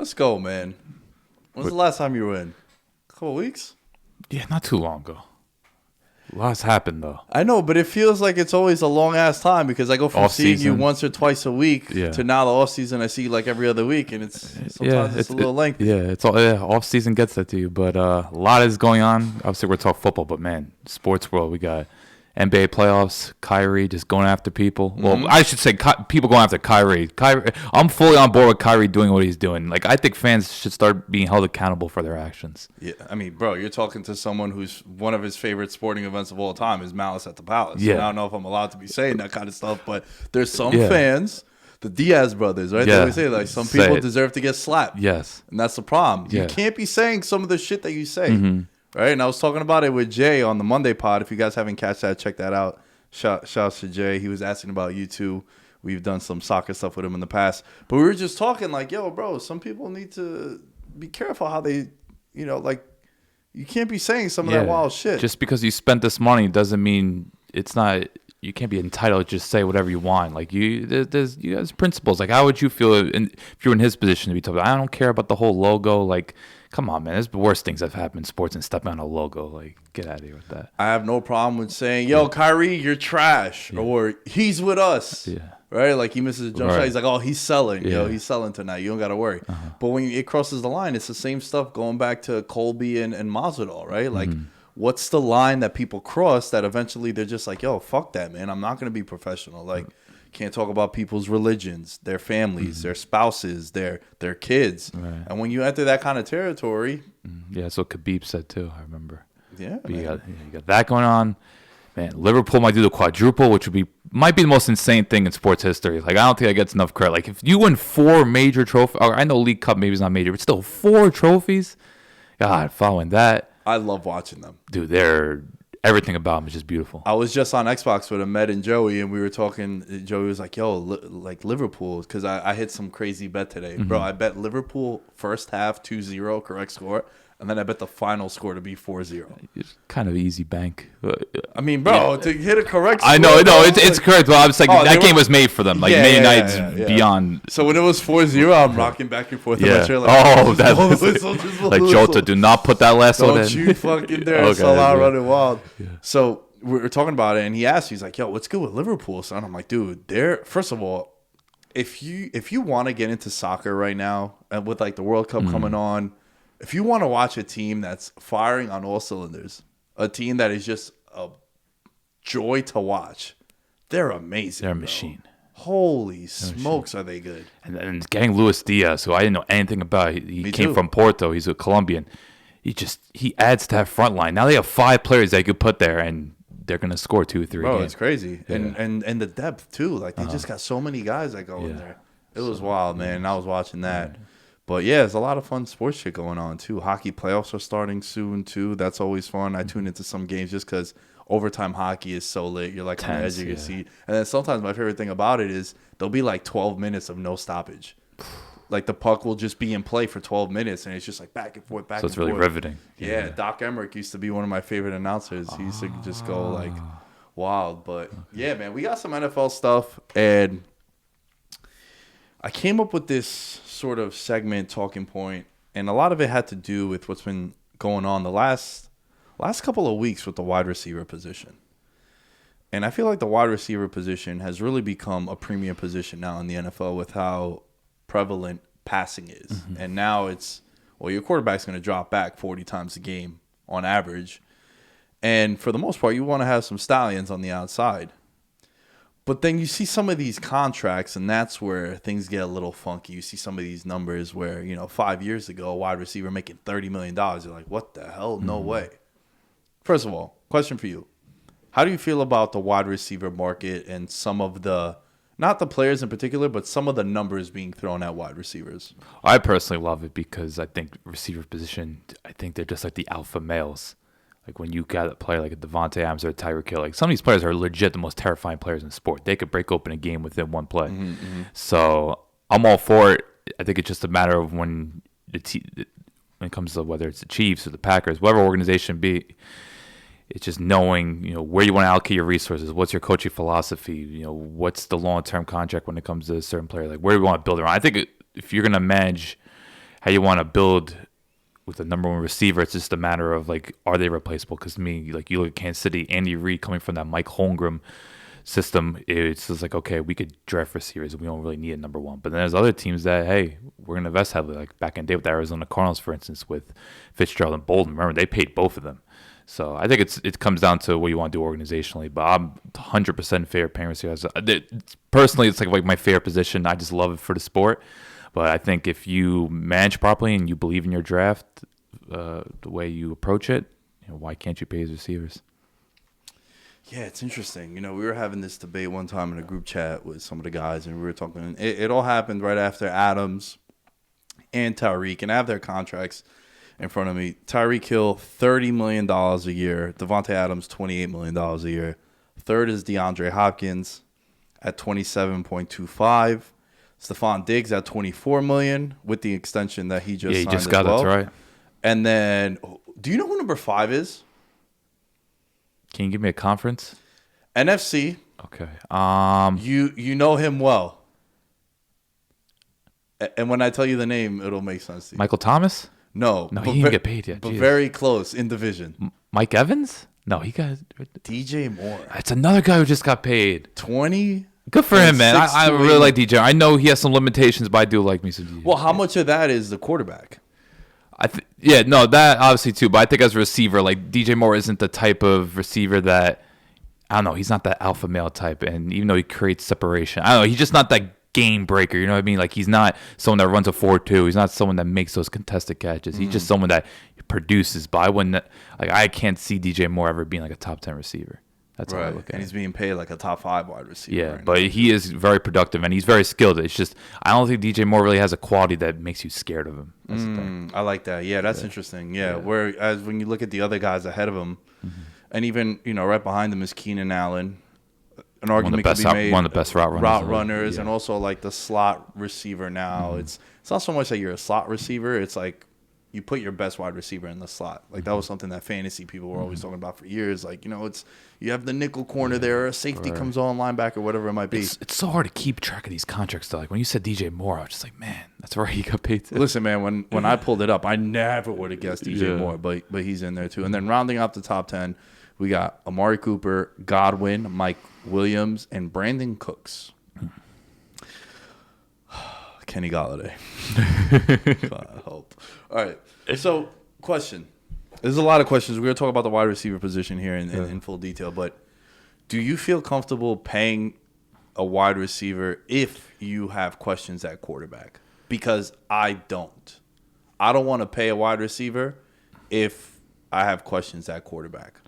Let's go, man. When's the last time you were in? A couple weeks? Yeah, not too long ago. A lot's happened, though. I know, but it feels like it's always a long-ass time because I go from seeing you once or twice a week to now the off-season I see you like every other week, and it's a little lengthy. Yeah, it's all off-season gets that to you, but a lot is going on. Obviously, we're talking football, but, man, sports world, we got NBA playoffs, Kyrie just going after people. Mm-hmm. Well, I should say people going after Kyrie. I'm fully on board with Kyrie doing what he's doing. Like, I think fans should start being held accountable for their actions. Yeah, I mean, bro, you're talking to someone who's one of his favorite sporting events of all time is Malice at the Palace. Yeah. And I don't know if I'm allowed to be saying that kind of stuff, but there's some fans, the Diaz brothers, right? They always say, like, some people deserve to get slapped. Yes. And that's the problem. Yeah. You can't be saying some of the shit that you say. Mm-hmm. Right, and I was talking about it with Jay on the Monday pod. If you guys haven't catch that, check that out. Shouts to Jay. He was asking about you too. We've done some soccer stuff with him in the past. But we were just talking like, yo, bro, some people need to be careful how they, like, you can't be saying some of that wild shit. Just because you spent this money doesn't mean it's not, you can't be entitled to just say whatever you want. Like, there's principles. Like, how would you feel if you were in his position to be told, I don't care about the whole logo, like, come on, man. There's the worst things that have happened in sports and stepping on a logo. Like, get out of here with that. I have no problem with saying, yo, Kyrie, you're trash. Yeah. Or he's with us. Yeah. Right? Like, he misses a jump shot. He's like, oh, he's selling. Yeah. Yo, he's selling tonight. You don't got to worry. Uh-huh. But when it crosses the line, it's the same stuff going back to Colby and Mazola, right? Like, what's the line that people cross that eventually they're just like, yo, fuck that, man. I'm not going to be professional. Like, can't talk about people's religions, their families, their spouses, their kids. Right. And when you enter that kind of territory. Yeah, that's what Khabib said too, I remember. Yeah. But you got that going on. Man, Liverpool might do the quadruple, which might be the most insane thing in sports history. Like, I don't think that gets enough credit. Like, if you win 4 major trophies, I know League Cup maybe is not major, but still 4 trophies. God, following that. I love watching them. Dude, everything about them is just beautiful. I was just on Xbox with Ahmed and Joey, and we were talking. Joey was like, yo, like Liverpool, because I hit some crazy bet today. Bro, I bet Liverpool first half 2-0, correct score, and then I bet the final score to be 4-0. It's kind of easy bank. I mean, bro, to hit a correct score. I know, it's correct, but I was like, that game was made for them. Like, Man United's beyond. So when it was 4-0, I'm rocking back and forth in my chair. Like, like Jota, do not put that last one in. Don't you fucking dare. Salah running wild. Yeah. So we were talking about it, and he asked, he's like, yo, what's good with Liverpool, son? I'm like, dude, first of all, if you want to get into soccer right now, and with like the World Cup coming on, if you want to watch a team that's firing on all cylinders, a team that is just a joy to watch, they're amazing. They're a machine. Holy smokes, are they good? And getting Luis Diaz, who I didn't know anything about. He came from Porto. He's a Colombian. He adds to that front line. Now they have 5 players they could put there, and they're going to score 2 or 3 Bro, games. it's crazy. Yeah. And the depth, too. Like, they just got so many guys that go in there. It was wild, man. And I was watching that. But, yeah, there's a lot of fun sports shit going on, too. Hockey playoffs are starting soon, too. That's always fun. I tune into some games just because overtime hockey is so lit. You're, like, on the edge of your seat. And then sometimes my favorite thing about it is there'll be, like, 12 minutes of no stoppage. Like, the puck will just be in play for 12 minutes, and it's just, like, back and forth, back and forth. So it's really riveting. Yeah, Doc Emmerich used to be one of my favorite announcers. He used to just go, like, wild. But, yeah, man, we got some NFL stuff, and I came up with this sort of segment, talking point, and a lot of it had to do with what's been going on the last couple of weeks with the wide receiver position. And I feel like the wide receiver position has really become a premium position now in the NFL with how prevalent passing is. Mm-hmm. And now it's, your quarterback's going to drop back 40 times a game on average. And for the most part, you want to have some stallions on the outside. But then you see some of these contracts, and that's where things get a little funky. You see some of these numbers where, 5 years ago, a wide receiver making $30 million. You're like, what the hell? No way. First of all, question for you. How do you feel about the wide receiver market and some of the, not the players in particular, but some of the numbers being thrown at wide receivers? I personally love it because I think receiver position, I think they're just like the alpha males. Like when you got a player like a Devontae Adams or a Tyreek Hill, like some of these players are legit the most terrifying players in sport. They could break open a game within one play. Mm-hmm. So I'm all for it. I think it's just a matter of when it comes to whether it's the Chiefs or the Packers, whatever organization be, it's just knowing, where you want to allocate your resources. What's your coaching philosophy? What's the long-term contract when it comes to a certain player? Like where do we want to build around? I think if you're going to manage how you want to build with the number one receiver. It's just a matter of like, are they replaceable? Because to me, like you look at Kansas City, Andy Reid coming from that Mike Holmgren system, it's just like, okay, we could draft receivers. We don't really need a number one. But then there's other teams that, hey, we're going to invest heavily. Like back in the day with the Arizona Cardinals, for instance, with Fitzgerald and Bolden. Remember, they paid both of them. So I think it comes down to what you want to do organizationally. But I'm 100% in favor of paying receivers. Personally, it's like my favorite position. I just love it for the sport. But I think if you manage properly and you believe in your draft, the way you approach it, why can't you pay his receivers? Yeah, it's interesting. We were having this debate one time in a group chat with some of the guys, and we were talking. It all happened right after Adams and Tyreek, and I have their contracts in front of me. Tyreek Hill, $30 million a year. Devontae Adams, $28 million a year. Third is DeAndre Hopkins at $27.25. Stephon Diggs at $24 million with the extension that he just signed. Just got well. That's right. And then, do you know who number 5 is? Can you give me a conference? NFC. Okay. You know him well. And when I tell you the name, it'll make sense to you. Michael Thomas? No, he didn't get paid yet. But very close in division. Mike Evans? No, he got DJ Moore. That's another guy who just got paid. 20. Good for him, man. I really like DJ. I know he has some limitations, but I do like me some DJ. Well, how much of that is the quarterback? That obviously too. But I think as a receiver, like DJ Moore isn't the type of receiver that, I don't know, he's not that alpha male type. And even though he creates separation, I don't know, he's just not that game breaker. You know what I mean? Like he's not someone that runs a 4-2. He's not someone that makes those contested catches. He's just someone that produces. But I can't see DJ Moore ever being like a top 10 receiver. That's right. How I look at and he's being paid like a top 5 wide receiver. Yeah, but he is very productive and he's very skilled. It's just I don't think DJ Moore really has a quality that makes you scared of him. That's the thing. I like that. Yeah, that's interesting. Yeah, whereas when you look at the other guys ahead of him, and even right behind them is Keenan Allen. An argument could be made. One of the best route runners. And also like the slot receiver now. It's not so much that you're a slot receiver. It's like you put your best wide receiver in the slot. Like that was something that fantasy people were always talking about for years. Like, it's you have the nickel corner there, a safety comes on, linebacker, whatever it might be. It's so hard to keep track of these contracts though. Like when you said DJ Moore, I was just like, man, that's right, he got paid too. Listen, man, when I pulled it up, I never would have guessed DJ Moore, but he's in there too. And then rounding out the top 10, we got Amari Cooper, Godwin, Mike Williams, and Brandon Cooks. Kenny Galladay. I hope. All right. So, question. There's a lot of questions. We're going to talk about the wide receiver position here in full detail. But do you feel comfortable paying a wide receiver if you have questions at quarterback? Because I don't. I don't want to pay a wide receiver if I have questions at quarterback.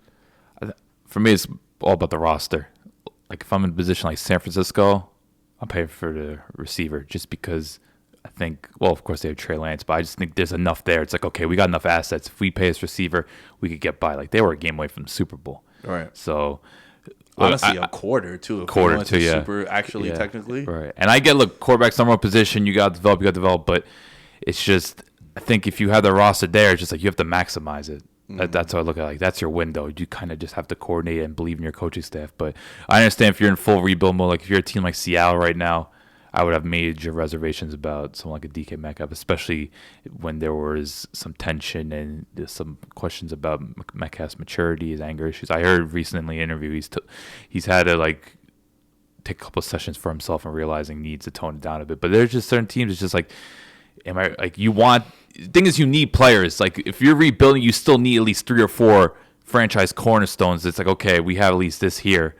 For me, it's all about the roster. Like if I'm in a position like San Francisco, I'll pay for the receiver just because I think, well, of course they have Trey Lance, but I just think there's enough there. It's like, okay, we got enough assets. If we pay this receiver, we could get by. Like they were a game away from the Super Bowl. All right. So honestly, a quarter too. Super, actually, technically. Right. And I get, look, quarterback's number one position. You got to develop. But it's just, I think if you have the roster there, it's just like you have to maximize it. That's how I look at it. Like that's your window. You kind of just have to coordinate and believe in your coaching staff. But I understand if you're in full rebuild mode, like if you're a team like Seattle right now, I would have major reservations about someone like a DK Metcalf, especially when there was some tension and there's some questions about Metcalf's maturity, his anger issues. I heard recently in an interview he's had to like take a couple of sessions for himself and realizing he needs to tone it down a bit. But there's just certain teams. It's just like, the thing is, you need players. Like if you're rebuilding, you still need at least 3 or 4 franchise cornerstones. It's like, okay, we have at least this here.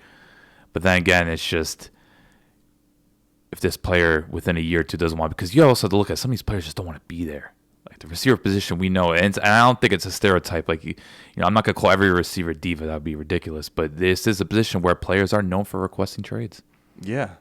But then again, it's just if this player within a year or two doesn't want, because you also have to look at some of these players just don't want to be there. Like the receiver position, we know, and I don't think it's a stereotype. Like I'm not gonna call every receiver diva. That would be ridiculous. But this is a position where players are known for requesting trades. Yeah.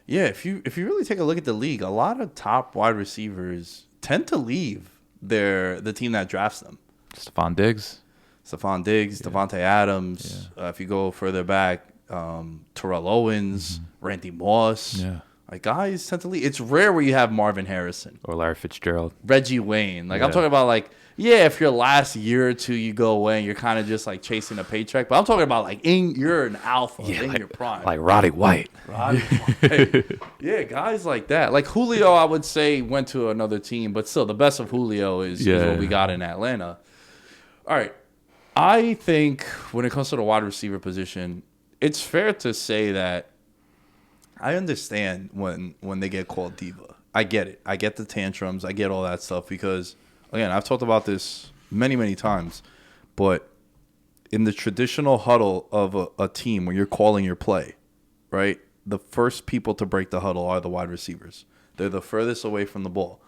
If you really take a look at the league, a lot of top wide receivers tend to leave the team that drafts them. Stephon Diggs, Devontae Adams. If you go further back, Terrell Owens, Randy Moss. Like, guys tend to leave. It's rare where you have Marvin Harrison. Or Larry Fitzgerald. Reggie Wayne. Like, I'm talking about, like, yeah, if your last year or two you go away and you're kind of just, like, chasing a paycheck. But I'm talking about, like, you're an alpha in your prime. Like Roddy White. Yeah, guys like that. Like, Julio, I would say, went to another team. But still, the best of Julio is what we got in Atlanta. All right. I think when it comes to the wide receiver position, it's fair to say that I understand when they get called diva. I get it. I get the tantrums. I get all that stuff because, again, I've talked about this many, many times. But in the traditional huddle of a team when you're calling your play, right, the first people to break the huddle are the wide receivers. They're the furthest away from the ball.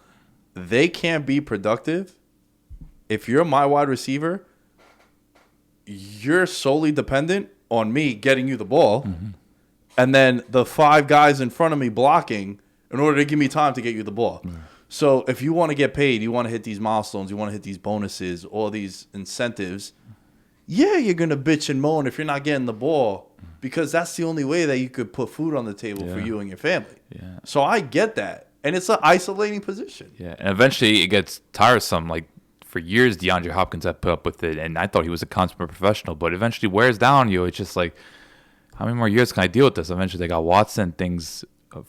They can't be productive. If you're my wide receiver, you're solely dependent on me getting you the ball. Mm-hmm. And then the 5 guys in front of me blocking in order to give me time to get you the ball. Yeah. So if you want to get paid, you want to hit these milestones, you want to hit these bonuses, all these incentives, you're going to bitch and moan if you're not getting the ball because that's the only way that you could put food on the table for you and your family. Yeah. So I get that. And it's an isolating position. Yeah, and eventually it gets tiresome. Like, for years, DeAndre Hopkins had put up with it, and I thought he was a consummate professional, but eventually wears down you. It's just like, how many more years can I deal with this? Eventually, they got Watson. Things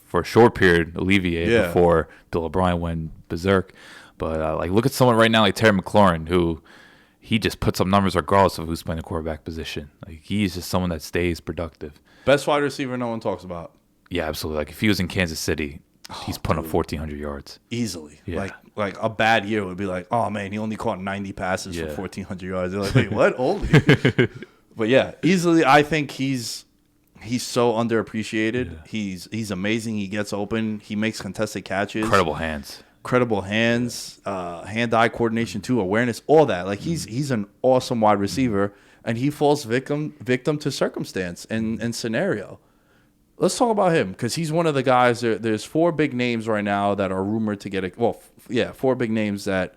for a short period alleviated before Bill O'Brien went berserk. But like, look at someone right now like Terry McLaurin, who he just puts up numbers regardless of who's playing the quarterback position. Like, he's just someone that stays productive. Best wide receiver no one talks about. Yeah, absolutely. Like, if he was in Kansas City, he's putting up 1,400 yards easily. Yeah. Like a bad year would be like, oh man, he only caught 90 passes for 1,400 yards. They're like, wait, what? Only? But yeah, easily. I think he's so underappreciated. Yeah. He's amazing. He gets open. He makes contested catches. Incredible hands. Hand-eye coordination too, awareness, all that. Like he's an awesome wide receiver, and he falls victim to circumstance and scenario. Let's talk about him because he's one of the guys. There's 4 big names right now that are rumored to get 4 big names that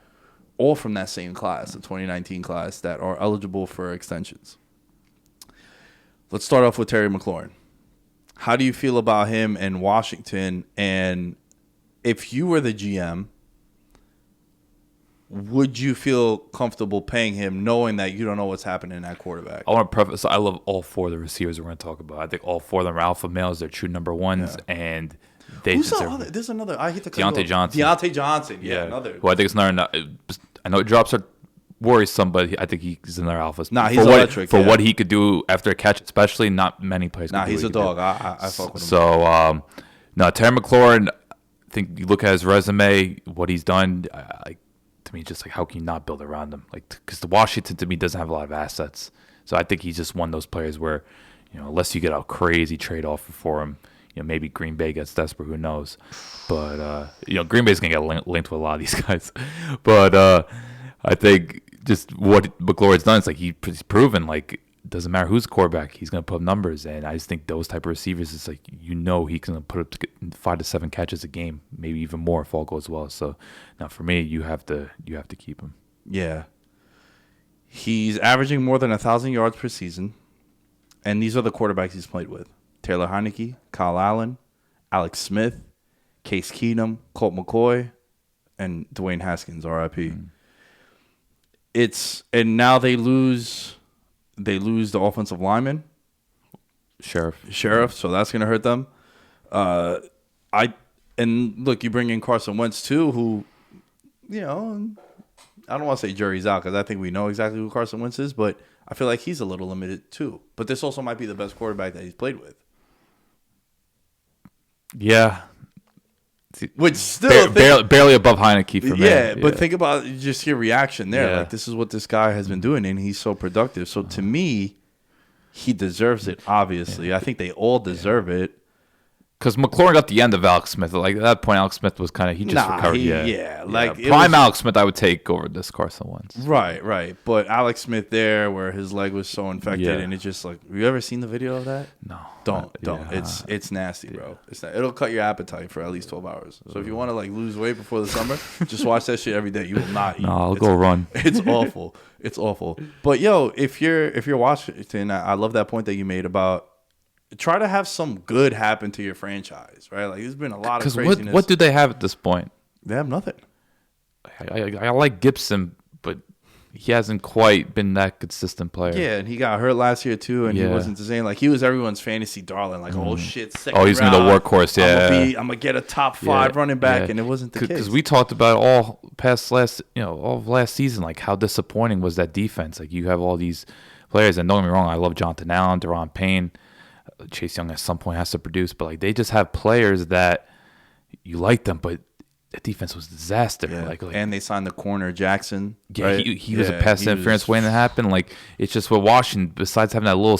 all from that same class, the 2019 class, that are eligible for extensions. Let's start off with Terry McLaurin. How do you feel about him in Washington? And if you were the GM, would you feel comfortable paying him knowing that you don't know what's happening in that quarterback? I want to preface, I love all 4 of the receivers we're going to talk about. I think all 4 of them are alpha males. They're true number ones, and they deserve. There's another. I hate to Deontay Johnson. Deontay Johnson, another. Who I think is another. I know drops are worrisome, but I think he's another alpha. Nah, he's electric. For what he could do after a catch, especially, not many players can do. He's a dog. I fuck with him. So, Terry McLaurin, I think you look at his resume, what he's done, to me, just like, how can you not build around him? Like, because the Washington, to me, doesn't have a lot of assets. So I think he's just one of those players where, unless you get a crazy trade offer for him, maybe Green Bay gets desperate, who knows? But, Green Bay's going to get linked with a lot of these guys. But I think just what McLaurin's done, it's like he's proven, like, it doesn't matter who's the quarterback, he's going to put up numbers. And I just think those type of receivers, it's like, he's going to put up 5 to 7 catches a game, maybe even more if all goes well. So now for me, you have to keep him. Yeah. He's averaging more than 1,000 yards per season. And these are the quarterbacks he's played with: Taylor Heineke, Kyle Allen, Alex Smith, Case Keenum, Colt McCoy, and Dwayne Haskins, RIP. And now they lose the offensive lineman, Sheriff. So that's going to hurt them. And look, you bring in Carson Wentz too, who, I don't want to say jury's out because I think we know exactly who Carson Wentz is, but I feel like he's a little limited too. But this also might be the best quarterback that he's played with. Yeah. Which still barely above Heineke for me. Yeah, but think about just your reaction there. Yeah. Like, this is what this guy has been doing, and he's so productive. So to me, he deserves it. Obviously, I think they all deserve it. Because McLaurin got the end of Alex Smith. Like, at that point, Alex Smith was kind of, he just recovered. Like, prime Alex Smith, I would take over this Carson Wentz. Right. But Alex Smith there, where his leg was so infected, and it's just like, have you ever seen the video of that? No. Don't. It's nasty, bro. It'll cut your appetite for at least 12 hours. So if you want to like lose weight before the summer, just watch that shit every day. You will not eat. No, I'll go run. It's awful. It's awful. But if you're Washington, I love that point that you made about try to have some good happen to your franchise, right? Like there's been a lot of craziness. What do they have at this point? They have nothing. I like Gibson, but he hasn't quite been that consistent player. Yeah, and he got hurt last year too, and he wasn't the same. Like he was everyoone fancy darling. Like oh shit, second he's gonna be the workhorse. Yeah, I'm gonna get a top 5 running back, and it wasn't the case. Because we talked about all of last season, like how disappointing was that defense. Like you have all these players, and don't get me wrong, I love Jonathan Allen, Deron Payne, Chase Young at some point has to produce, but like they just have players that you like them, but that defense was a disaster. Yeah. Like, and they signed the corner Jackson. Yeah, right? he was a pass interference waiting to happen. Like it's just with Washington. Besides having that little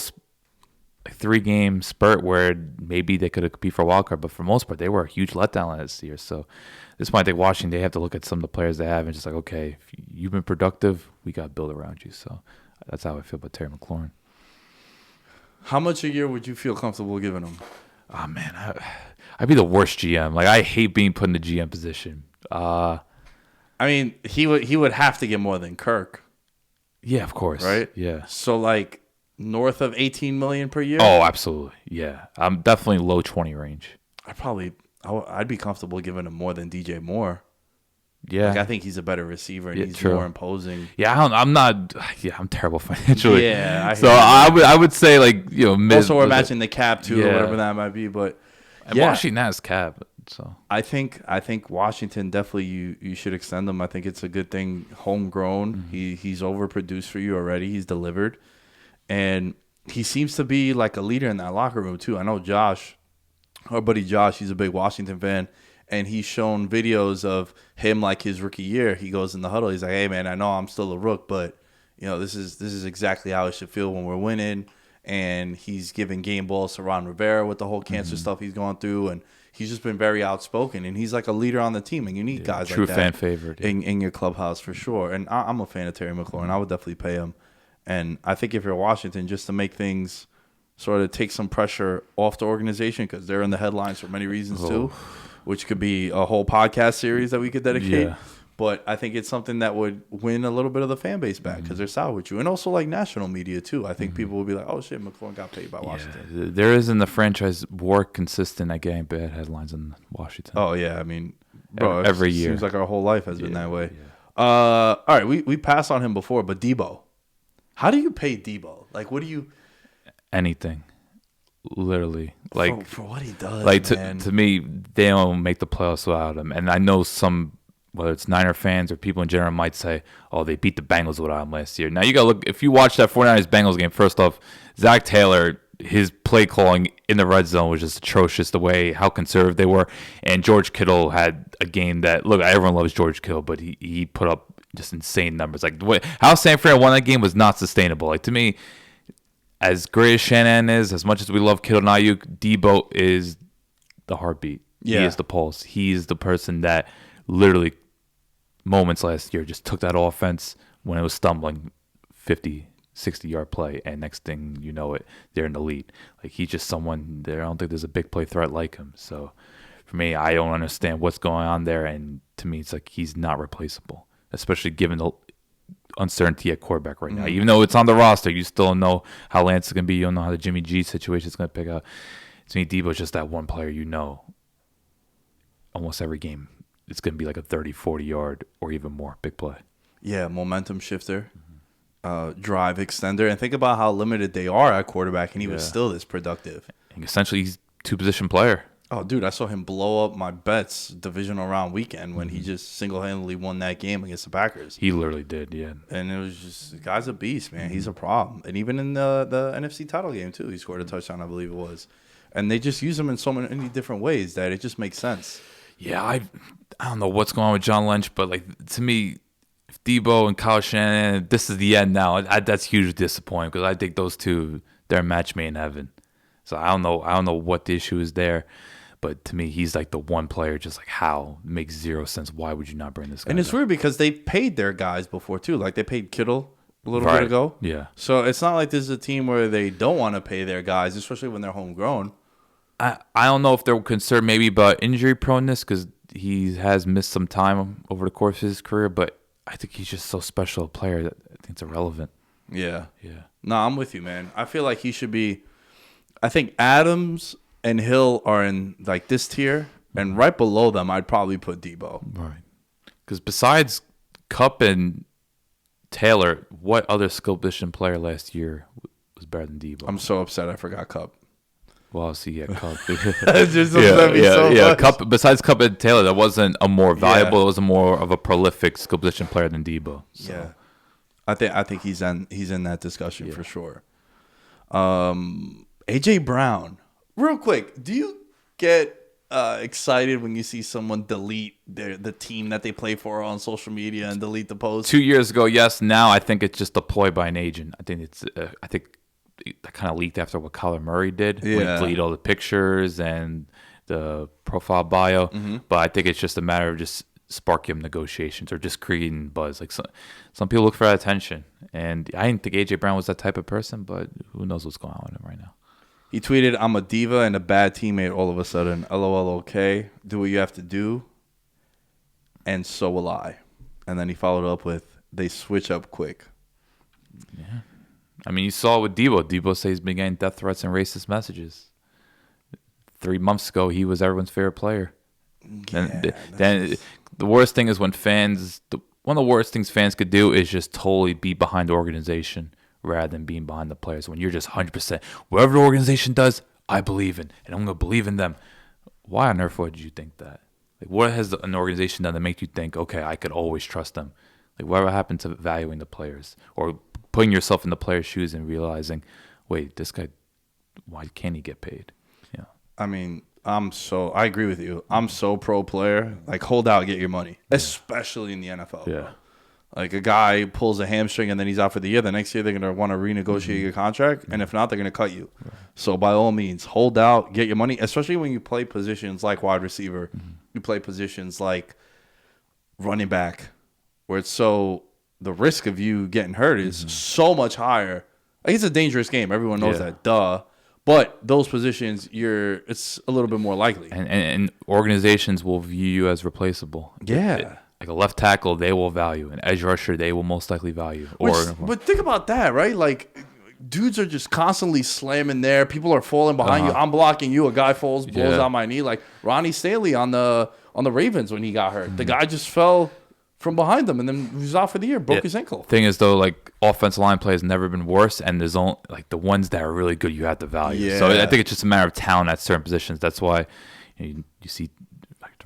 3-game spurt where maybe they could have competed for a wild card, but for the most part they were a huge letdown this year. So at this point, I think Washington, they have to look at some of the players they have and just like, okay, if you've been productive, we got to build around you. So that's how I feel about Terry McLaurin. How much a year would you feel comfortable giving him? Oh man, I'd be the worst GM. Like I hate being put in the GM position. I mean, he would have to get more than Kirk. Yeah, of course. Right? Yeah. So like north of $18 million per year? Oh, absolutely. Yeah. I'm definitely low 20 range. I'd be comfortable giving him more than DJ Moore. Yeah. Like, I think he's a better receiver and he's more imposing. Yeah, I'm terrible financially. Yeah. I would say like, mid. Also, we're matching the cap too, or whatever that might be, but and Washington has cap. So I think Washington definitely you should extend him. I think it's a good thing. Homegrown, he's overproduced for you already. He's delivered, and he seems to be like a leader in that locker room too. I know Josh, our buddy Josh, he's a big Washington fan, and he's shown videos of him like his rookie year. He goes in the huddle. He's like, "Hey man, I know I'm still a rook, but this is exactly how it should feel when we're winning." And he's giving game balls to Ron Rivera with the whole cancer stuff he's going through, and he's just been very outspoken, and he's like a leader on the team, and you need guys like that. True fan favorite. In your clubhouse for sure. And I'm a fan of Terry McLaurin. I would definitely pay him. And I think if you're Washington, just to make things sort of take some pressure off the organization, because they're in the headlines for many reasons too, which could be a whole podcast series that we could dedicate. Yeah. But I think it's something that would win a little bit of the fan base back because they're sour with you. And also like national media too. I think people will be like, oh shit, McLaurin got paid by Washington. There is in the franchise more consistent at getting bad headlines in Washington. Oh yeah, I mean, bro, every year. Seems like our whole life has been that way. Yeah. All right, we passed on him before, but Deebo. How do you pay Deebo? Like, what do you? Anything. Literally. Like for what he does. Like to me, they don't make the playoffs without him. And I know some, whether it's Niner fans or people in general, might say, oh, they beat the Bengals without him last year. Now, you got to look, if you watch that 49ers-Bengals game, first off, Zach Taylor, his play calling in the red zone was just atrocious, the way, how conservative they were. And George Kittle had a game that, look, everyone loves George Kittle, but he put up just insane numbers. Like, how San Fran won that game was not sustainable. Like, to me, as great as Shanahan is, as much as we love Kittle and Ayuk, Deebo is the heartbeat. Yeah. He is the pulse. He is the person that literally moments last year just took that offense when it was stumbling 50, 60-yard play, and next thing you know it, they're in the lead. Like, he's just someone there. I don't think there's a big play threat like him. So for me, I don't understand what's going on there, and to me, it's like he's not replaceable, especially given the uncertainty at quarterback right now. Even though it's on the roster, you still don't know how Lance is going to be. You don't know how the Jimmy G situation is going to pick up. To me, Deebo's just that one player almost every game. It's going to be like a 30, 40-yard or even more big play. Yeah, momentum shifter, drive extender. And think about how limited they are at quarterback, and he was still this productive. And essentially, he's two-position player. Oh, dude, I saw him blow up my bets divisional round weekend when he just single-handedly won that game against the Packers. He literally did, yeah. And it was just, the guy's a beast, man. He's a problem. And even in the NFC title game, too, he scored a touchdown, I believe it was. And they just use him in so many different ways that it just makes sense. Yeah, I don't know what's going on with John Lynch, but like to me, if Deebo and Kyle Shanahan, this is the end now. That's hugely disappointing because I think those two, they're a match made in heaven. So I don't know what the issue is there, but to me, he's like the one player. Just like how it makes zero sense. Why would you not bring this guy? And it's weird because they paid their guys before too. Like they paid Kittle a little bit ago. Yeah. So it's not like this is a team where they don't want to pay their guys, especially when they're homegrown. I don't know if they're concerned maybe about injury proneness because he has missed some time over the course of his career, but I think he's just so special a player that I think it's irrelevant. Yeah. Yeah. No, I'm with you, man. I feel like he should be I think Adams and Hill are in like this tier, and right below them, I'd probably put Deebo. Right. Because besides Kupp and Taylor, what other skill position player last year was better than Deebo? I'm so upset I forgot Kupp. Well, see, yeah, Kupp. It just upset me so much. Kupp, besides Kupp and Taylor, that wasn't a more valuable. It was a more of a prolific skill position player than Deebo. So. Yeah, I think he's in that discussion for sure. AJ Brown, real quick, do you get excited when you see someone delete the team that they play for on social media and delete the post? 2 years ago, yes. Now I think it's just a ploy by an agent. I think that kind of leaked after what Kyler Murray did. Yeah. When he deleted all the pictures and the profile bio. Mm-hmm. But I think it's just a matter of just sparking negotiations or just creating buzz. Like some people look for that attention. And I didn't think AJ Brown was that type of person, but who knows what's going on with him right now. He tweeted, "I'm a diva and a bad teammate all of a sudden. LOL, okay. Do what you have to do. And so will I." And then he followed up with, "They switch up quick." Yeah. I mean, you saw it with Deebo. Deebo says he's been getting death threats and racist messages. 3 months ago, he was everyone's favorite player. Yeah, then the worst thing is when one of the worst things fans could do is just totally be behind the organization rather than being behind the players. When you're just 100%, whatever the organization does, I believe in, and I'm going to believe in them. Why on earth would you think that? Like, what has an organization done that make you think, okay, I could always trust them? Like, whatever happened to valuing the players or putting yourself in the player's shoes and realizing, wait, this guy, why can't he get paid? Yeah. I mean, I agree with you. I'm so pro player. Like, hold out, get your money, especially in the NFL. Yeah. Like, a guy pulls a hamstring and then he's out for the year. The next year, they're going to want to renegotiate your contract. And if not, they're going to cut you. Right. So, by all means, hold out, get your money, especially when you play positions like wide receiver. You play positions like running back, where the risk of you getting hurt is so much higher. Like, it's a dangerous game. Everyone knows that. Duh. But those positions, it's a little bit more likely. And organizations will view you as replaceable. Yeah. Like a left tackle, they will value. An edge rusher, they will most likely value. But think about that, right? Like, dudes are just constantly slamming there. People are falling behind you. I'm blocking you. A guy blows on my knee. Like Ronnie Stanley on the Ravens when he got hurt. The guy just fell from behind them, and then he was out for the year, broke his ankle. Thing is, though, like, offensive line play has never been worse, and there's only, like, the ones that are really good you have to value. Yeah. So I think it's just a matter of talent at certain positions. That's why you see,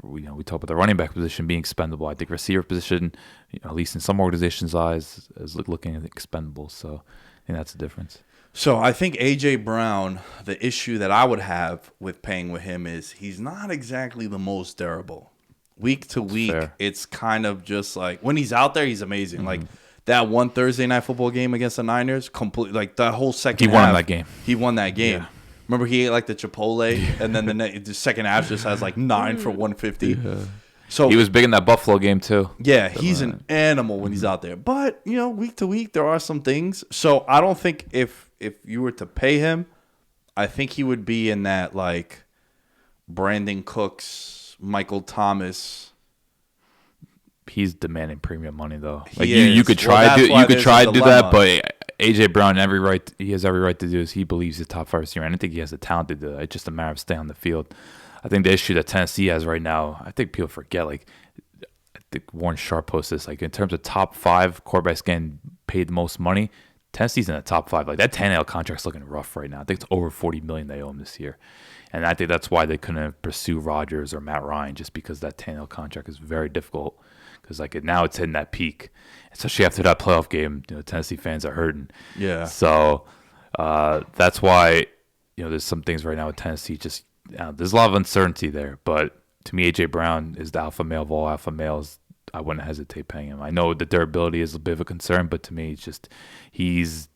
we talk about the running back position being expendable. I think receiver position, at least in some organizations' eyes, is looking expendable. So I think that's the difference. So I think AJ Brown, the issue that I would have with paying with him is he's not exactly the most durable. Week to week, it's kind of just like when he's out there, he's amazing. Like that one Thursday night football game against the Niners, completely like the whole second. He won that game. He won that game. Yeah. Remember, he ate like the Chipotle, and then the second half just has like 9 for 150. Yeah. So he was big in that Buffalo game too. Yeah, he's an animal when he's out there. But week to week, there are some things. So I don't think if you were to pay him, I think he would be in that like Brandon Cooks, Michael Thomas. He's demanding premium money though. Like you could try to do that, but AJ Brown he has every right to do is he believes he's top 5 receiver. I don't think he has the talent to do that. It's just a matter of staying on the field. I think the issue that Tennessee has right now, I think people forget, like I think Warren Sharp posted this, like in terms of top 5 quarterbacks getting paid the most money, Tennessee's in the top 5. Like that Tannehill contract's looking rough right now. I think it's over $40 million they owe him this year. And I think that's why they couldn't pursue Rodgers or Matt Ryan, just because that Tannehill contract is very difficult. Because like now it's hitting that peak, especially after that playoff game. Tennessee fans are hurting. Yeah. So that's why there's some things right now with Tennessee. Just there's a lot of uncertainty there. But to me, AJ Brown is the alpha male of all alpha males. I wouldn't hesitate paying him. I know the durability is a bit of a concern, but to me, it's just he's.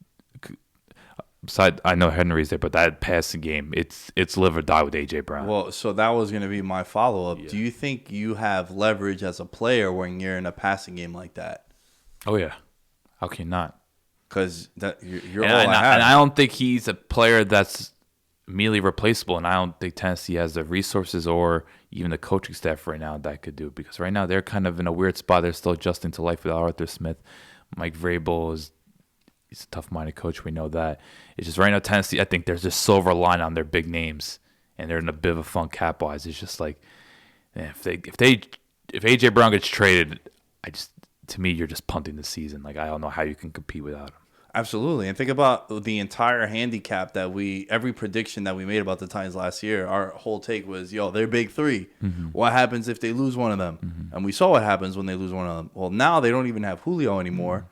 Besides, I know Henry's there, but that passing game, it's live or die with AJ Brown. Well, so that was going to be my follow-up. Yeah. Do you think you have leverage as a player when you're in a passing game like that? Oh, yeah. How can you not? Because you're all I have. And I don't think he's a player that's immediately replaceable, and I don't think Tennessee has the resources or even the coaching staff right now that could do it. Because right now they're kind of in a weird spot. They're still adjusting to life without Arthur Smith. Mike Vrabel is he's a tough-minded coach. We know that. It's just right now Tennessee, I think there's this silver line on their big names, and they're in a bit of a funk cap-wise. It's just like, man, if A.J. Brown gets traded, to me, you're just punting the season. Like, I don't know how you can compete without him. Absolutely. And think about the entire handicap every prediction that we made about the Titans last year. Our whole take was, they're big three. Mm-hmm. What happens if they lose one of them? Mm-hmm. And we saw what happens when they lose one of them. Well, now they don't even have Julio anymore. Mm-hmm.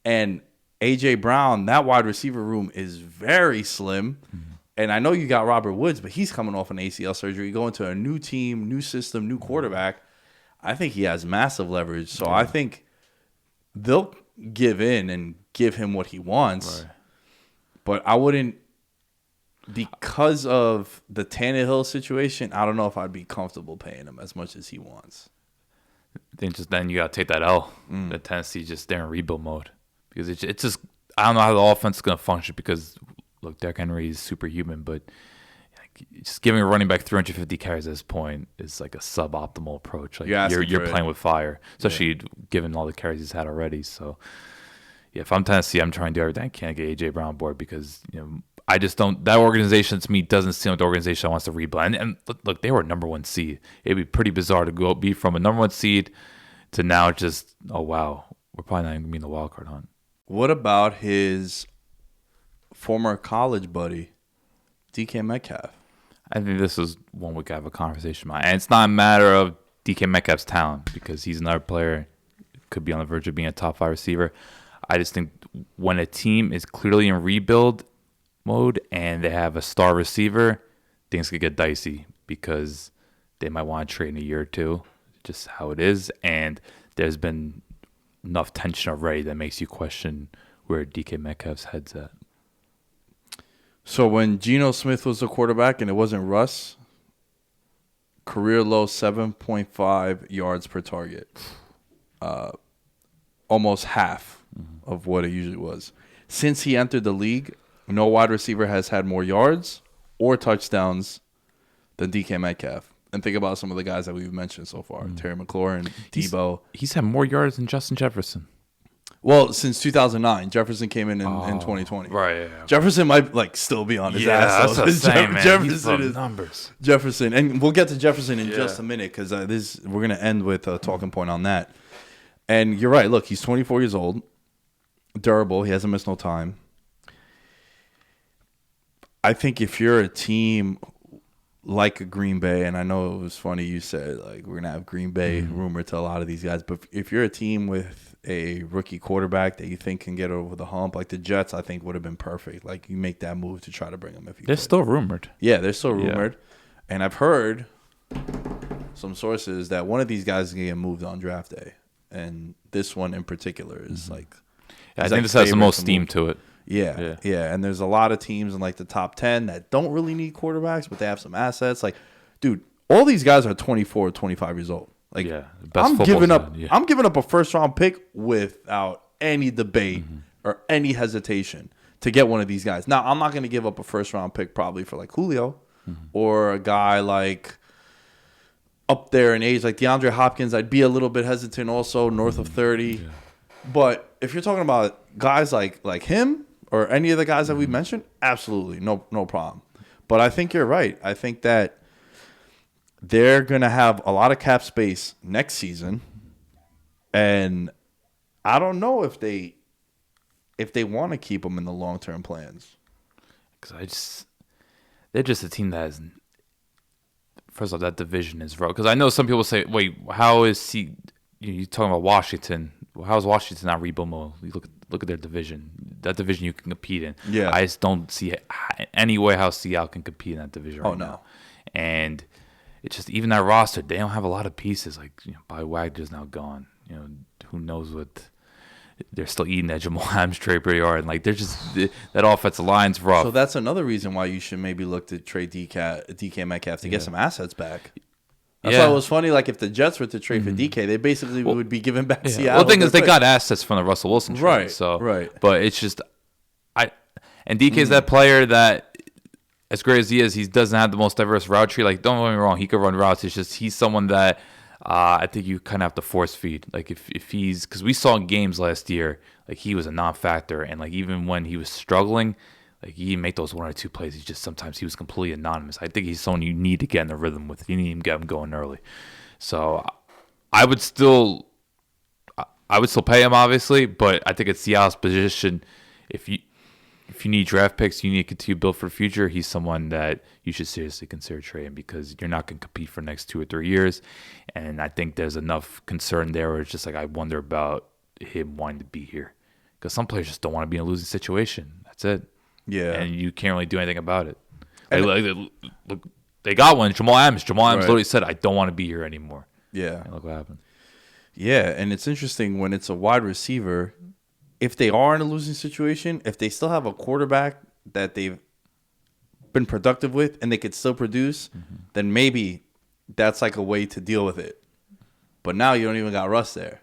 And A.J. Brown, that wide receiver room is very slim. Mm-hmm. And I know you got Robert Woods, but he's coming off an ACL surgery. Going to a new team, new system, new quarterback. I think he has massive leverage. So I think they'll give in and give him what he wants. Right. But I wouldn't, because of the Tannehill situation, I don't know if I'd be comfortable paying him as much as he wants. Then you got to take that L. That Tennessee just they're in rebuild mode. Because it's just, I don't know how the offense is going to function because, look, Derrick Henry is superhuman, but just giving a running back 350 carries at this point is like a suboptimal approach. Like you're playing with fire, especially given all the carries he's had already. So, if I'm Tennessee, I'm trying to do everything I can to get A.J. Brown on board because, I just don't – that organization to me doesn't seem like the organization that wants to reblend. And look, they were a number one seed. It'd be pretty bizarre to be from a number one seed to now just, oh, wow, we're probably not even going to be in the wild card hunt. What about his former college buddy, DK Metcalf? I think this is one we could have a conversation about. And it's not a matter of DK Metcalf's talent because he's another player, could be on the verge of being a top 5 receiver. I just think when a team is clearly in rebuild mode and they have a star receiver, things could get dicey because they might want to trade in a year or two, just how it is. And there's been enough tension already that makes you question where DK Metcalf's head's at. So when Geno Smith was the quarterback and it wasn't Russ, career low 7.5 yards per target. Almost half of what it usually was. Since he entered the league, no wide receiver has had more yards or touchdowns than DK Metcalf. And think about some of the guys that we've mentioned so far. Terry McLaurin, Deebo. He's had more yards than Justin Jefferson. Well, since 2009, Jefferson came in 2020. Right, yeah. Jefferson might still be on his ass. That's what I'm saying, man. Jefferson is numbers. Jefferson, and we'll get to Jefferson in just a minute because we're gonna end with a talking point on that. And you're right. Look, he's 24 years old, durable. He hasn't missed no time. I think if you're a team like a Green Bay, and I know it was funny you said like we're gonna have Green Bay rumored to a lot of these guys, but if you're a team with a rookie quarterback that you think can get over the hump, like the Jets, I think would have been perfect. Like you make that move to try to bring them if you. They're still rumored. Yeah, they're still rumored, and I've heard some sources that one of these guys is gonna get moved on draft day, and this one in particular is like. I think this has the most steam to it. Yeah. And there's a lot of teams in like the top 10 that don't really need quarterbacks, but they have some assets. Like, dude, all these guys are 24, 25 years old. Like, I'm giving up a first round pick without any debate or any hesitation to get one of these guys. Now, I'm not going to give up a first round pick probably for like Julio or a guy like up there in age like DeAndre Hopkins. I'd be a little bit hesitant also, north of 30. Yeah. But if you're talking about guys like him or any of the guys that we mentioned, absolutely, no problem. But I think you're right. I think that they're going to have a lot of cap space next season, and I don't know if they want to keep them in the long-term plans. Because they're just a team that is, first off, that division is rough. Because I know some people say, wait, how is he? You're talking about Washington. How is Washington not rebuild mode? You look at their division. That division you can compete in. Yeah. I just don't see any way how Seattle can compete in that division right now. And it's just even that roster, they don't have a lot of pieces. Like Bobby Wagner's now gone. Who knows what they're still eating that Jamal Adams trade pretty hard. And like they're just that offensive line's rough. So that's another reason why you should maybe look to trade DK Metcalf to get some assets back. That's why it was funny. Like if the Jets were to trade for DK, they basically would be giving back Seattle. Well, the thing is, they got assets from the Russell Wilson trade, right? But it's just, and DK's that player that, as great as he is, he doesn't have the most diverse route tree. Like don't get me wrong, he could run routes. It's just he's someone that I think you kind of have to force feed. Like if he's, because we saw in games last year, like he was a non-factor, and like even when he was struggling, like he make those 1 or 2 plays. Sometimes he was completely anonymous. I think he's someone you need to get in the rhythm with. You need to get him going early. So I would still pay him, obviously, but I think it's Seattle's position. If you need draft picks, you need to continue to build for the future. He's someone that you should seriously consider trading because you're not going to compete for the next 2 or 3 years. And I think there's enough concern there where it's just like I wonder about him wanting to be here because some players just don't want to be in a losing situation. That's it. Yeah. And you can't really do anything about it. Look, they got one. Jamal Adams. Literally said, I don't want to be here anymore. Yeah. And look what happened. Yeah, and it's interesting when it's a wide receiver, if they are in a losing situation, if they still have a quarterback that they've been productive with and they could still produce, then maybe that's like a way to deal with it. But now you don't even got Russ there.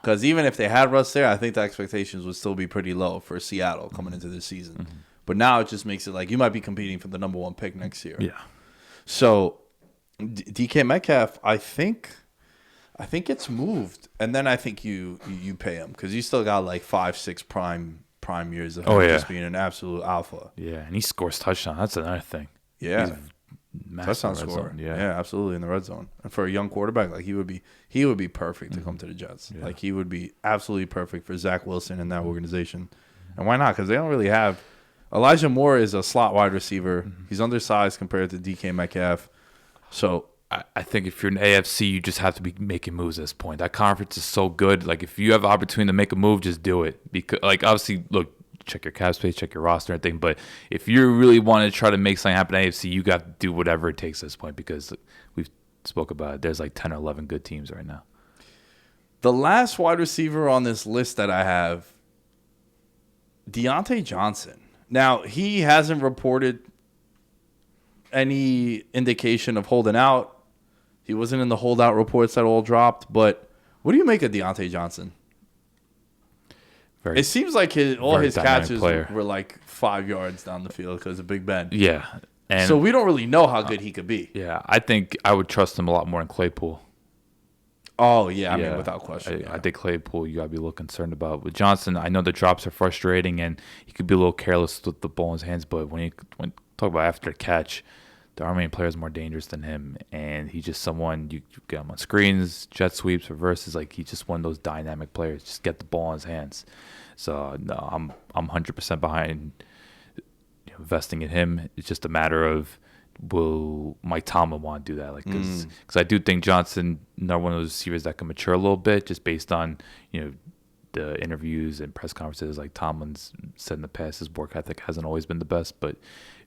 Because even if they had Russ there, I think the expectations would still be pretty low for Seattle coming into this season. But now it just makes it like you might be competing for the number 1 pick next year. Yeah. So DK Metcalf, I think it's moved, and then I think you pay him because you still got like 5-6 prime years of him just being an absolute alpha. Yeah, and he scores touchdowns. That's another thing. Yeah, touchdown scorer. Yeah, absolutely in the red zone. And for a young quarterback, like he would be perfect to come to the Jets. Yeah. Like he would be absolutely perfect for Zach Wilson in that organization. And why not? Because they don't really have. Elijah Moore is a slot wide receiver. He's undersized compared to DK Metcalf. So I think if you're an AFC, you just have to be making moves at this point. That conference is so good. Like if you have an opportunity to make a move, just do it. Because like obviously, look, check your cap space, check your roster, and everything. But if you really want to try to make something happen in AFC, you got to do whatever it takes at this point because we've spoke about it. There's like 10 or 11 good teams right now. The last wide receiver on this list that I have, Deontay Johnson. Now, he hasn't reported any indication of holding out. He wasn't in the holdout reports that all dropped. But what do you make of Deontay Johnson? It seems like all his catches were like 5 yards down the field because of Big Ben. Yeah. And so we don't really know how good he could be. Yeah, I think I would trust him a lot more in Claypool. Oh, yeah, I mean, without question. I think Claypool you got to be a little concerned about. With Johnson, I know the drops are frustrating, and he could be a little careless with the ball in his hands, but when talk about after the catch, there aren't many players more dangerous than him, and he's just someone, you get him on screens, jet sweeps, reverses, like he's just one of those dynamic players. Just get the ball in his hands. So, no, I'm 100% behind investing in him. It's just a matter of will Mike Tomlin want to do that? Like, because I do think Johnson, another one of those receivers that can mature a little bit, just based on the interviews and press conferences. Like Tomlin's said in the past, his work ethic hasn't always been the best, but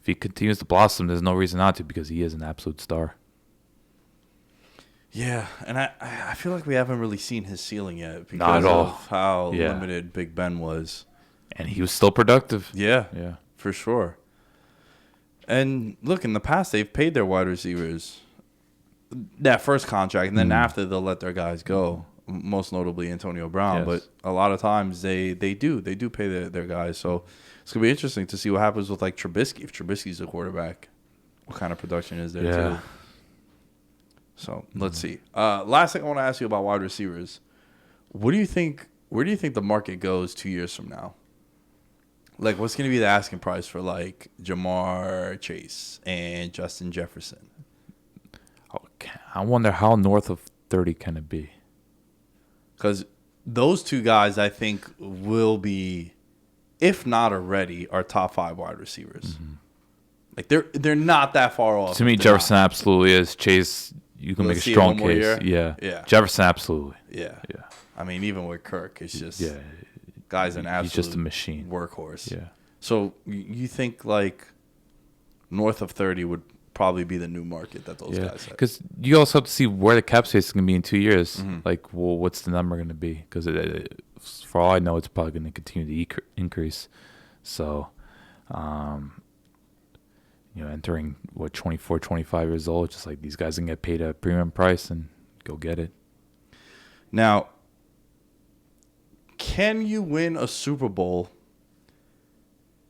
if he continues to blossom, there's no reason not to because he is an absolute star. Yeah, and I feel like we haven't really seen his ceiling yet because of how limited Big Ben was. And he was still productive. Yeah, for sure. And look, in the past, they've paid their wide receivers that first contract, and then after they'll let their guys go, most notably Antonio Brown. Yes. But a lot of times they do pay their guys. So it's going to be interesting to see what happens with like Trubisky. If Trubisky's a quarterback, what kind of production is there too? So let's see. Last thing I want to ask you about wide receivers. What do you think? Where do you think the market goes 2 years from now? Like, what's going to be the asking price for, like, Jamar Chase and Justin Jefferson? Okay. I wonder how north of 30 can it be? Because those two guys, I think, will be, if not already, our top 5 wide receivers. Mm-hmm. Like, they're not that far off. To me, Jefferson absolutely is. Chase, you can make a strong case. Yeah. Jefferson, absolutely. Yeah. I mean, even with Kirk, it's just... Yeah. Guy's an absolute he's just a machine workhorse. Yeah. So you think like north of 30 would probably be the new market that those guys have? Because you also have to see where the cap space is going to be in 2 years. Mm-hmm. Like, well, what's the number going to be? Because for all I know, it's probably going to continue to increase. So, entering 24, 25 years old, just like these guys can get paid a premium price and go get it. Now, can you win a Super Bowl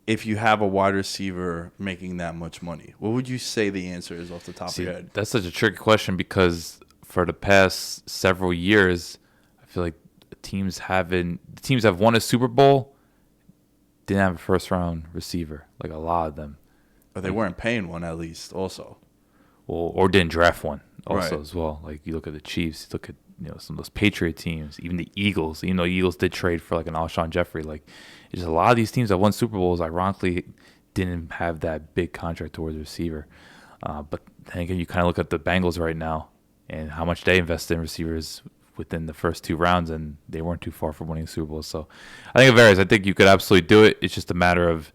if you have a wide receiver making that much money? What would you say the answer is off the top of your head? That's such a tricky question because for the past several years, I feel like the teams have won a Super Bowl didn't have a first round receiver, like a lot of them. But they weren't paying one at least also. Well, or didn't draft one also Right. as well. Like you look at the Chiefs, you look at some of those Patriot teams, even the Eagles. Even though Eagles did trade for like an Alshon Jeffrey, like it's just a lot of these teams that won Super Bowls ironically didn't have that big contract towards the receiver. But then again, you kind of look at the Bengals right now and how much they invested in receivers within the first 2 rounds, and they weren't too far from winning Super Bowls. So I think it varies. I think you could absolutely do it. It's just a matter of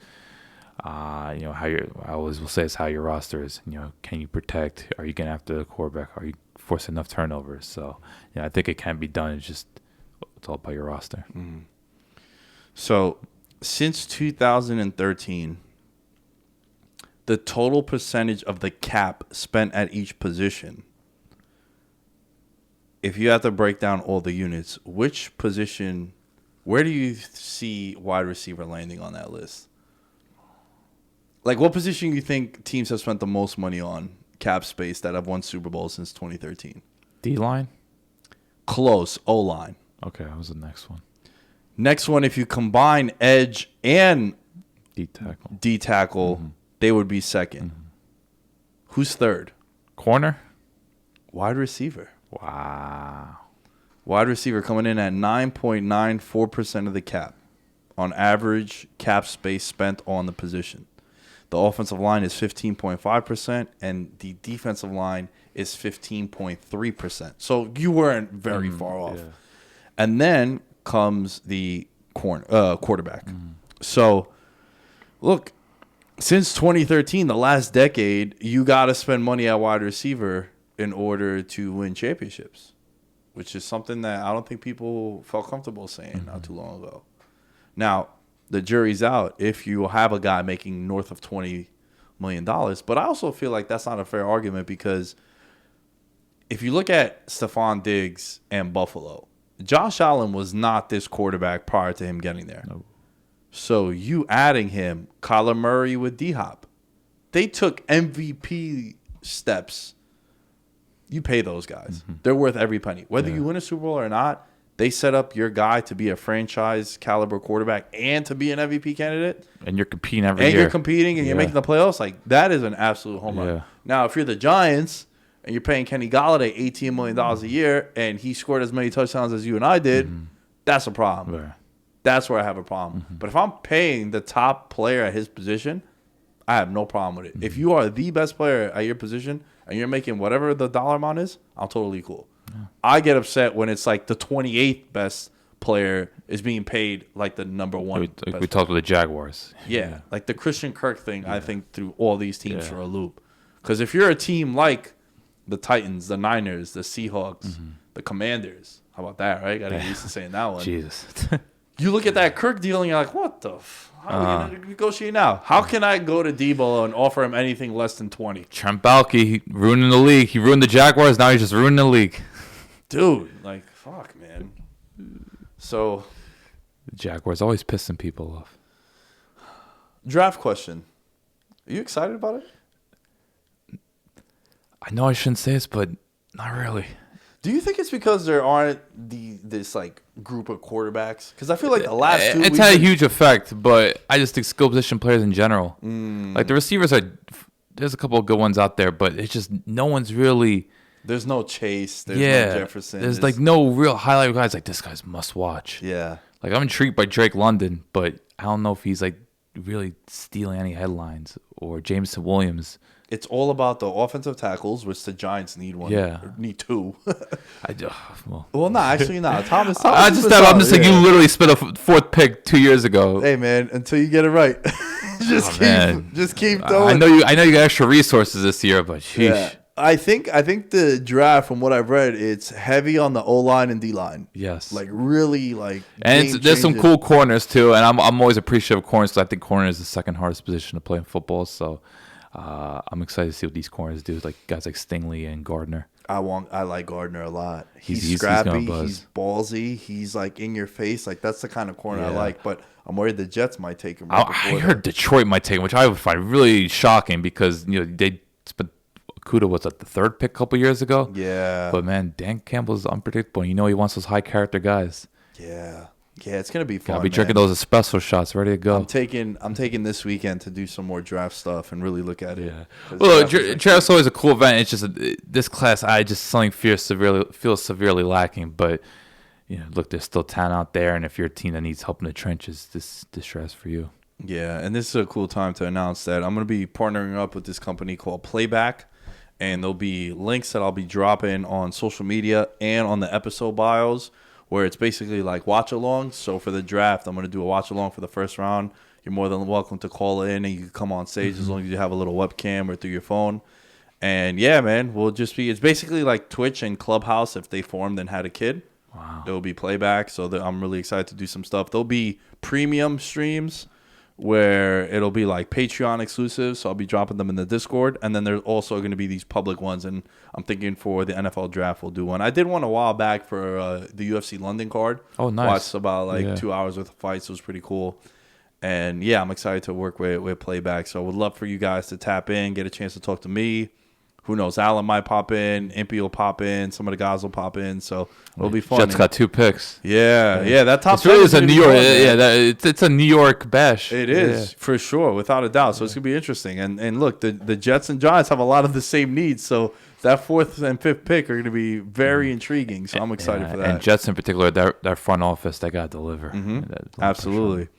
how I always will say is how your roster is. Can you protect? Are you getting after the quarterback? Are you forcing enough turnovers? So I think it can be done. It's all about your roster. Mm. So since 2013, the total percentage of the cap spent at each position, if you have to break down all the units, which position, where do you see wide receiver landing on that list? Like, what position you think teams have spent the most money on cap space that have won Super Bowl since 2013? D-line? Close. O-line. Okay, that was the next one. Next one, if you combine edge and D-tackle, they would be second. Mm-hmm. Who's third? Corner? Wide receiver. Wow. Wide receiver coming in at 9.94% of the cap on average cap space spent on the position. The offensive line is 15.5%, and the defensive line is 15.3%. So you weren't very far off. Yeah. And then comes the quarterback. So, look, since 2013, the last decade, you got to spend money at wide receiver in order to win championships, which is something that I don't think people felt comfortable saying not too long ago. Now, the jury's out if you have a guy making north of $20 million. But I also feel like that's not a fair argument because if you look at Stephon Diggs and Buffalo, Josh Allen was not this quarterback prior to him getting there. No. So you adding him, Kyler Murray with D-Hop, they took MVP steps. You pay those guys. Mm-hmm. They're worth every penny. Whether you win a Super Bowl or not, they set up your guy to be a franchise caliber quarterback and to be an MVP candidate. And you're competing every year. And you're competing and you're making the playoffs. Like, that is an absolute home run. Now, if you're the Giants and you're paying Kenny Golladay $18 million a year and he scored as many touchdowns as you and I did, that's a problem. Yeah. That's where I have a problem. But if I'm paying the top player at his position, I have no problem with it. If you are the best player at your position and you're making whatever the dollar amount is, I'm totally cool. Yeah. I get upset when it's like the 28th best player is being paid like the number one. We talked with the Jaguars. Yeah, like the Christian Kirk thing, I think, threw all these teams for a loop. Because if you're a team like the Titans, the Niners, the Seahawks, the Commanders, how about that, right? Got to get used to saying that one. Jesus. You look at that Kirk deal and you're like, what the how are we going to negotiate now? How can I go to Deebo and offer him anything less than 20? Trent Baalke, ruining the league. He ruined the Jaguars. Now he's just ruining the league. Dude, like, fuck, man. So, the Jaguars always pissing people off. Draft question. Are you excited about it? I know I shouldn't say this, but not really. Do you think it's because there aren't this like group of quarterbacks? Because I feel like the last two. It's had a huge effect, but I just think skill position players in general, like the receivers there's a couple of good ones out there, but it's just no one's really. There's no Chase. There's no Jefferson. There's like no real highlight guys like this guy's must watch. Yeah. Like I'm intrigued by Drake London, but I don't know if he's like really stealing any headlines or Jameson Williams. It's all about the offensive tackles, which the Giants need one. Yeah. Need two. Well, no, actually not. Thomas I'm just like you literally spent a fourth pick 2 years ago. Hey man, until you get it right, just keep throwing. I know you got extra resources this year, but sheesh. Yeah. I think the draft, from what I've read, it's heavy on the O-line and D-line. Yes. Like really like. And there's some cool corners too, and I'm always appreciative of corners. So I think corner is the second hardest position to play in football. So. I'm excited to see what these corners do, like guys like Stingley and Gardner. I like Gardner a lot. He's scrappy. He's ballsy. He's like in your face. Like that's the kind of corner I like. But I'm worried the Jets might take him. I heard Detroit might take him, which I would find really shocking because they spent Okudah was at the 3rd pick a couple years ago. Yeah. But, man, Dan Campbell's unpredictable. You know he wants those high-character guys. Yeah. Yeah, it's going to be fun, I'll be drinking those espresso shots ready to go. I'm taking this weekend to do some more draft stuff and really look at it. Yeah. Well, draft's always a cool event. It's just this class, something feels severely lacking. But, look, there's still talent out there. And if you're a team that needs help in the trenches, this draft's for you. Yeah, and this is a cool time to announce that I'm going to be partnering up with this company called Playback. And there'll be links that I'll be dropping on social media and on the episode bios, where it's basically like watch along. So for the draft, I'm going to do a watch along for the first round. You're more than welcome to call in, and you can come on stage as long as you have a little webcam or through your phone. And yeah, man, it's basically like Twitch and Clubhouse if they formed and had a kid. Wow. It'll be playback. So I'm really excited to do some stuff. There'll be premium streams where it'll be like Patreon exclusive. So I'll be dropping them in the Discord. And then there's also going to be these public ones. And I'm thinking for the NFL draft, we'll do one. I did one a while back for the UFC London card. Oh, nice. Watched about 2 hours worth of fights. It was pretty cool. And yeah, I'm excited to work with Playback. So I would love for you guys to tap in, get a chance to talk to me. Who knows? Alan might pop in. Impy will pop in. Some of the guys will pop in. So it'll be fun. Jets got 2 picks. Yeah. That top 10 is a New York. It's a New York bash. It is for sure, without a doubt. So it's gonna be interesting. And look, the Jets and Giants have a lot of the same needs. So that 4th and 5th pick are gonna be very intriguing. So I'm excited for that. And Jets in particular, their front office, they gotta deliver. Absolutely. Sure.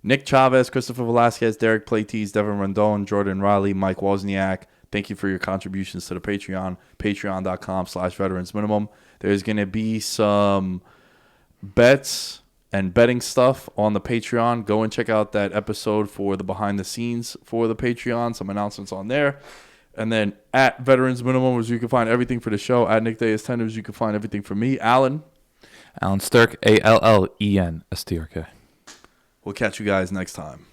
Nick Chavez, Christopher Velasquez, Derek Platees, Devin Rondon, Jordan Riley, Mike Wozniak. Thank you for your contributions to the Patreon, patreon.com/veteransminimum. There's going to be some bets and betting stuff on the Patreon. Go and check out that episode for the behind the scenes for the Patreon. Some announcements on there. And then at Veterans Minimum, where you can find everything for the show. At Nick Day is Tenders, you can find everything for me. Alan Stirk, ALLENSTRK. We'll catch you guys next time.